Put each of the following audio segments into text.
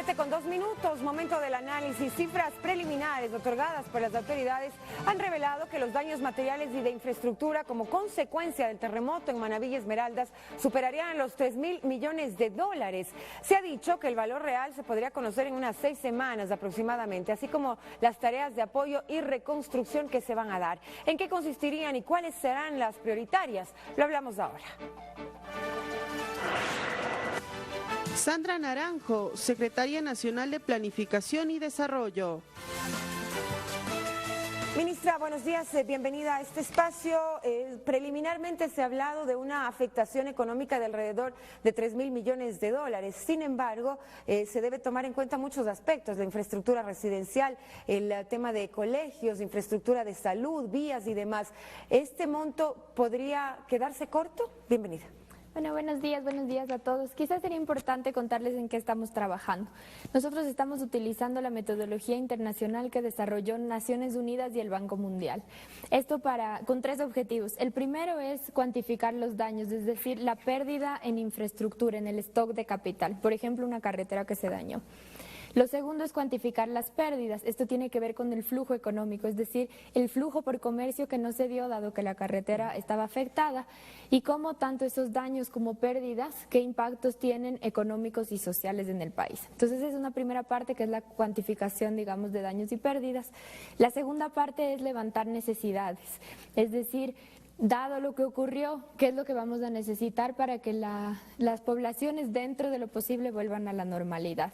7:02, momento del análisis. Cifras preliminares otorgadas por las autoridades han revelado que los daños materiales y de infraestructura como consecuencia del terremoto en Manabí y Esmeraldas superarían los 3.000 millones de dólares. Se ha dicho que el valor real se podría conocer en unas 6 semanas aproximadamente, así como las tareas de apoyo y reconstrucción que se van a dar. ¿En qué consistirían y cuáles serán las prioritarias? Lo hablamos ahora. Sandra Naranjo, Secretaria Nacional de Planificación y Desarrollo. Ministra, buenos días, bienvenida a este espacio. Preliminarmente se ha hablado de una afectación económica de alrededor de 3.000 millones de dólares. Sin embargo, se debe tomar en cuenta muchos aspectos, la infraestructura residencial, el tema de colegios, infraestructura de salud, vías y demás. ¿Este monto podría quedarse corto? Bienvenida. Bueno, buenos días a todos. Quizás sería importante contarles en qué estamos trabajando. Nosotros estamos utilizando la metodología internacional que desarrolló Naciones Unidas y el Banco Mundial. Esto con 3 objetivos. El primero es cuantificar los daños, es decir, la pérdida en infraestructura, en el stock de capital. Por ejemplo, una carretera que se dañó. Lo segundo es cuantificar las pérdidas. Esto tiene que ver con el flujo económico, es decir, el flujo por comercio que no se dio dado que la carretera estaba afectada y cómo tanto esos daños como pérdidas, qué impactos tienen económicos y sociales en el país. Entonces, es una primera parte que es la cuantificación, digamos, de daños y pérdidas. La segunda parte es levantar necesidades, es decir, dado lo que ocurrió, ¿qué es lo que vamos a necesitar para que las poblaciones dentro de lo posible vuelvan a la normalidad?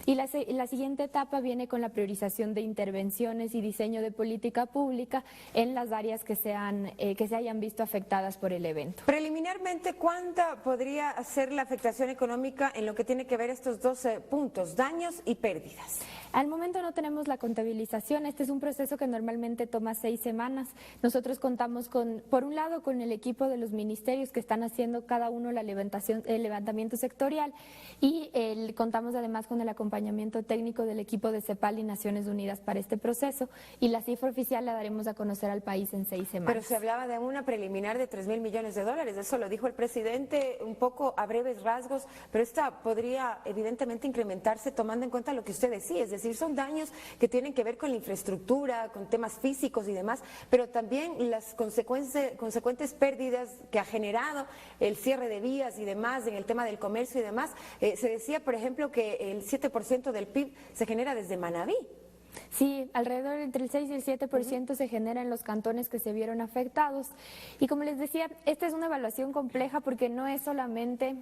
Y la siguiente etapa viene con la priorización de intervenciones y diseño de política pública en las áreas que se hayan visto afectadas por el evento. Preliminarmente, ¿cuánta podría ser la afectación económica en lo que tiene que ver estos 2 puntos, daños y pérdidas? Al momento no tenemos la contabilización, este es un proceso que normalmente toma 6 semanas. Nosotros contamos por un lado con el equipo de los ministerios que están haciendo cada uno el levantamiento sectorial y contamos además con el acompañamiento técnico del equipo de CEPAL y Naciones Unidas para este proceso y la cifra oficial la daremos a conocer al país en 6 semanas. Pero se hablaba de una preliminar de 3.000 millones de dólares, eso lo dijo el presidente un poco a breves rasgos, pero esta podría evidentemente incrementarse tomando en cuenta lo que usted decía, es decir, son daños que tienen que ver con la infraestructura, con temas físicos y demás, pero también las consecuentes pérdidas que ha generado el cierre de vías y demás, en el tema del comercio y demás. Se decía, por ejemplo, que el 7% del PIB se genera desde Manabí. Sí, alrededor entre el 6 y el 7% se genera en los cantones que se vieron afectados. Y como les decía, esta es una evaluación compleja porque no es solamente,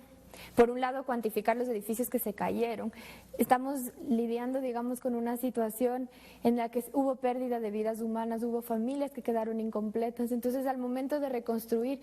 por un lado, cuantificar los edificios que se cayeron. Estamos lidiando, digamos, con una situación en la que hubo pérdida de vidas humanas, hubo familias que quedaron incompletas. Entonces, al momento de reconstruir,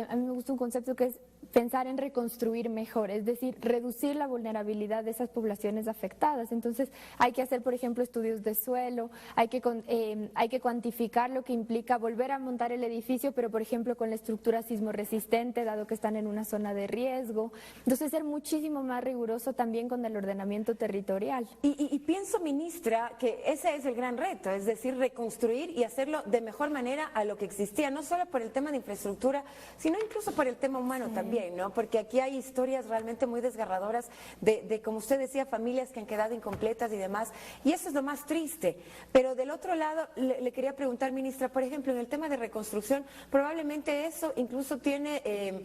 a mí me gusta un concepto que es pensar en reconstruir mejor, es decir, reducir la vulnerabilidad de esas poblaciones afectadas. Entonces, hay que hacer, por ejemplo, estudios de suelo, hay que cuantificar lo que implica volver a montar el edificio, pero, por ejemplo, con la estructura sismorresistente, dado que están en una zona de riesgo. Entonces, ser muchísimo más riguroso también con el ordenamiento territorial. Y pienso, ministra, que ese es el gran reto, es decir, reconstruir y hacerlo de mejor manera a lo que existía, no solo por el tema de infraestructura, sino incluso por el tema humano también. ¿No? Porque aquí hay historias realmente muy desgarradoras de, como usted decía, familias que han quedado incompletas y demás, y eso es lo más triste. Pero del otro lado, le quería preguntar, ministra, por ejemplo, en el tema de reconstrucción, probablemente eso incluso tiene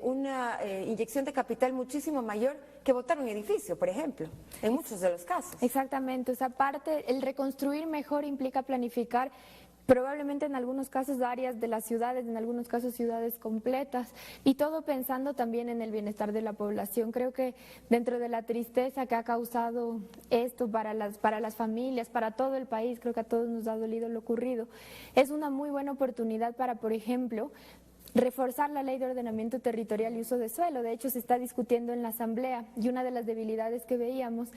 una inyección de capital muchísimo mayor que botar un edificio, por ejemplo, en muchos de los casos. Exactamente, o sea, aparte, el reconstruir mejor implica planificar probablemente en algunos casos áreas de las ciudades, en algunos casos ciudades completas, y todo pensando también en el bienestar de la población. Creo que dentro de la tristeza que ha causado esto para las familias, para todo el país, creo que a todos nos ha dolido lo ocurrido, es una muy buena oportunidad para, por ejemplo, reforzar la ley de ordenamiento territorial y uso de suelo. De hecho, se está discutiendo en la Asamblea y una de las debilidades que veíamos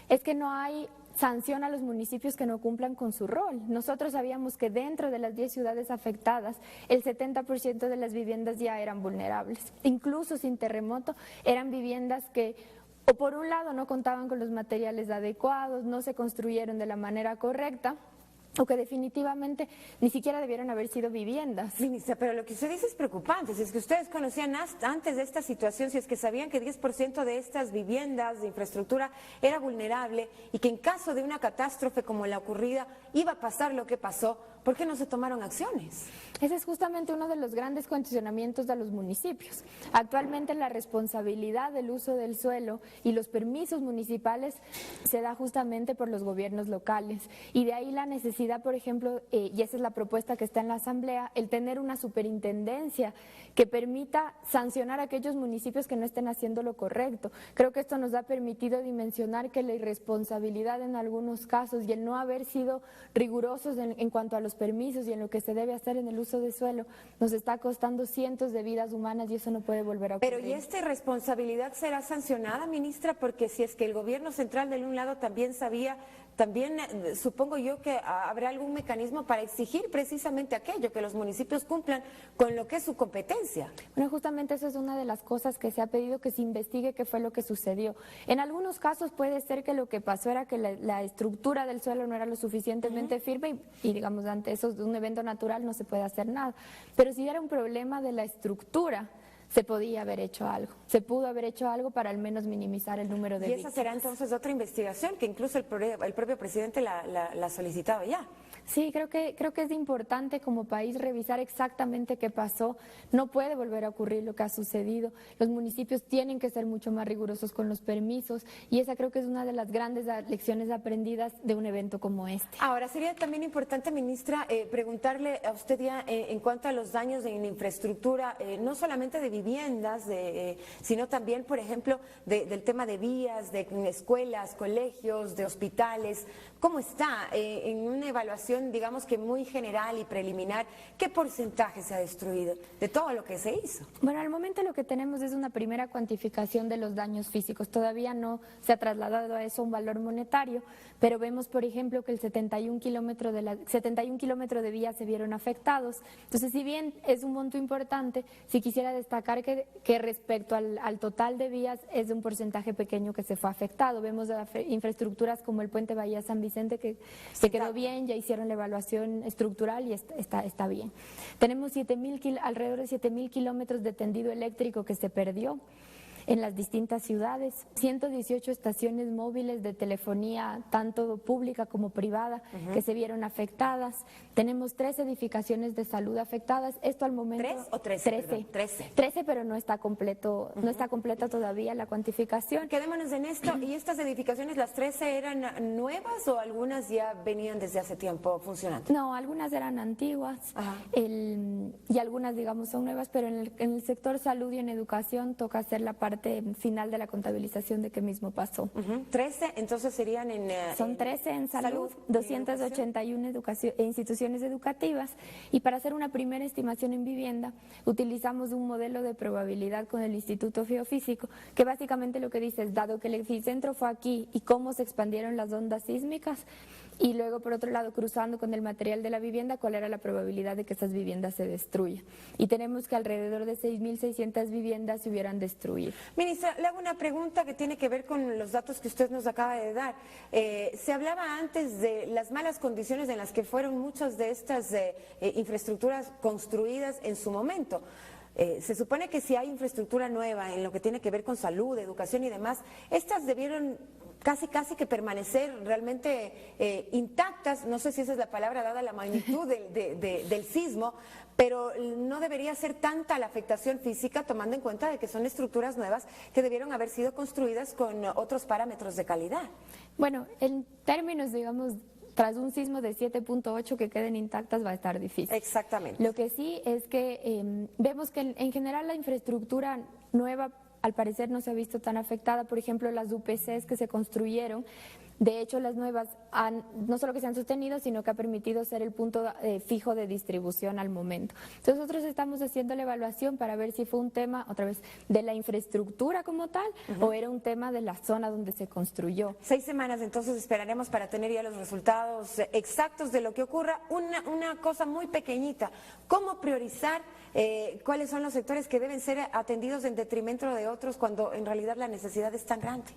es que no hay sanción a los municipios que no cumplan con su rol. Nosotros sabíamos que dentro de las 10 ciudades afectadas, el 70% de las viviendas ya eran vulnerables. Incluso sin terremoto, eran viviendas que o por un lado no contaban con los materiales adecuados, no se construyeron de la manera correcta, o que definitivamente ni siquiera debieron haber sido viviendas. Ministra, pero lo que usted dice es preocupante. Si es que ustedes conocían antes de esta situación, si es que sabían que 10% de estas viviendas de infraestructura era vulnerable y que en caso de una catástrofe como la ocurrida iba a pasar lo que pasó, ¿por qué no se tomaron acciones? Ese es justamente uno de los grandes condicionamientos de los municipios. Actualmente la responsabilidad del uso del suelo y los permisos municipales se da justamente por los gobiernos locales y de ahí la necesidad, por ejemplo, y esa es la propuesta que está en la Asamblea, el tener una superintendencia que permita sancionar a aquellos municipios que no estén haciendo lo correcto. Creo que esto nos ha permitido dimensionar que la irresponsabilidad en algunos casos y el no haber sido rigurosos en cuanto a los permisos y en lo que se debe hacer en el uso de suelo nos está costando cientos de vidas humanas y eso no puede volver a ocurrir. Pero ¿y esta irresponsabilidad será sancionada, ministra? Porque si es que el gobierno central de un lado también sabía, también supongo yo que habrá algún mecanismo para exigir precisamente aquello, que los municipios cumplan con lo que es su competencia. Bueno, justamente eso es una de las cosas que se ha pedido, que se investigue qué fue lo que sucedió. En algunos casos puede ser que lo que pasó era que la estructura del suelo no era lo suficientemente firme y digamos ante eso de un evento natural no se puede hacer nada. Pero si era un problema de la estructura, se podía haber hecho algo, se pudo haber hecho algo para al menos minimizar el número de víctimas. Y esa será entonces otra investigación que incluso el propio presidente la ha solicitado ya. Sí, creo que es importante como país revisar exactamente qué pasó. No puede volver a ocurrir lo que ha sucedido. Los municipios tienen que ser mucho más rigurosos con los permisos y esa creo que es una de las grandes lecciones aprendidas de un evento como este. Ahora, sería también importante, ministra, preguntarle a usted ya en cuanto a los daños en infraestructura, no solamente de viviendas, sino también, por ejemplo, del tema de vías, de escuelas, colegios, de hospitales. ¿Cómo está en una evaluación, digamos que muy general y preliminar, qué porcentaje se ha destruido de todo lo que se hizo? Bueno, al momento lo que tenemos es una primera cuantificación de los daños físicos. Todavía no se ha trasladado a eso un valor monetario, pero vemos, por ejemplo, que el 71 kilómetros de vías se vieron afectados. Entonces, si bien es un monto importante, sí quisiera destacar que respecto al total de vías es de un porcentaje pequeño que se fue afectado. Vemos infraestructuras como el puente Bahía San Vicente que se quedó bien, ya hicieron la evaluación estructural y está bien. Tenemos alrededor de 7.000 kilómetros de tendido eléctrico que se perdió en las distintas ciudades, 118 estaciones móviles de telefonía, tanto pública como privada, que se vieron afectadas. Tenemos 3 edificaciones de salud afectadas. Esto al momento... ¿3 o 13? 13. Perdón, 13. 13, pero no está completo, no está completa todavía la cuantificación. Quedémonos en esto. ¿Y estas edificaciones, las 13, eran nuevas o algunas ya venían desde hace tiempo funcionando? No, algunas eran antiguas y algunas, digamos, son nuevas, pero en el sector salud y en educación toca hacer la parte final de la contabilización de qué mismo pasó. 13, entonces serían Son 13 en salud 281 instituciones educativas y para hacer una primera estimación en vivienda utilizamos un modelo de probabilidad con el Instituto Geofísico que básicamente lo que dice es, dado que el epicentro fue aquí y cómo se expandieron las ondas sísmicas y luego por otro lado cruzando con el material de la vivienda, cuál era la probabilidad de que esas viviendas se destruyan. Y tenemos que alrededor de 6.600 viviendas se hubieran destruido. Ministra, le hago una pregunta que tiene que ver con los datos que usted nos acaba de dar. Se hablaba antes de las malas condiciones en las que fueron muchas de estas infraestructuras construidas en su momento. Se supone que si hay infraestructura nueva en lo que tiene que ver con salud, educación y demás, estas debieron casi que permanecer realmente intactas, no sé si esa es la palabra dada la magnitud del sismo, pero no debería ser tanta la afectación física tomando en cuenta de que son estructuras nuevas que debieron haber sido construidas con otros parámetros de calidad. Bueno, en términos, digamos, tras un sismo de 7.8 que queden intactas va a estar difícil. Exactamente. Lo que sí es que vemos que en general la infraestructura nueva al parecer no se ha visto tan afectada. Por ejemplo, las UPCs que se construyeron, de hecho las nuevas no solo que se han sostenido, sino que ha permitido ser el punto fijo de distribución al momento. Entonces nosotros estamos haciendo la evaluación para ver si fue un tema, otra vez, de la infraestructura como tal o era un tema de la zona donde se construyó. 6 semanas entonces esperaremos para tener ya los resultados exactos de lo que ocurra. Una cosa muy pequeñita, ¿cómo priorizar cuáles son los sectores que deben ser atendidos en detrimento de otros cuando en realidad la necesidad es tan grande?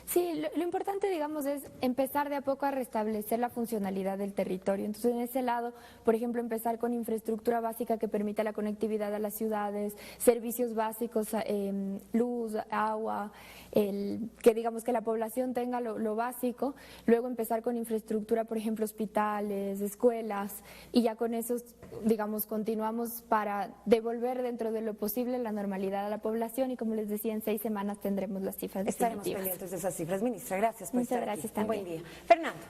Sí, lo importante, digamos, es empezar de a poco a restablecer la funcionalidad del territorio. Entonces, en ese lado, por ejemplo, empezar con infraestructura básica que permita la conectividad a las ciudades, servicios básicos, luz, agua, que digamos que la población tenga lo básico, luego empezar con infraestructura, por ejemplo, hospitales, escuelas, y ya con eso, digamos, continuamos para devolver dentro de lo posible la normalidad a la población y, como les decía, en 6 semanas tendremos las cifras Estaremos definitivas. pendientes de esas cifras. Ministra, gracias por Muchas estar gracias aquí. Un buen también. día. Fernando.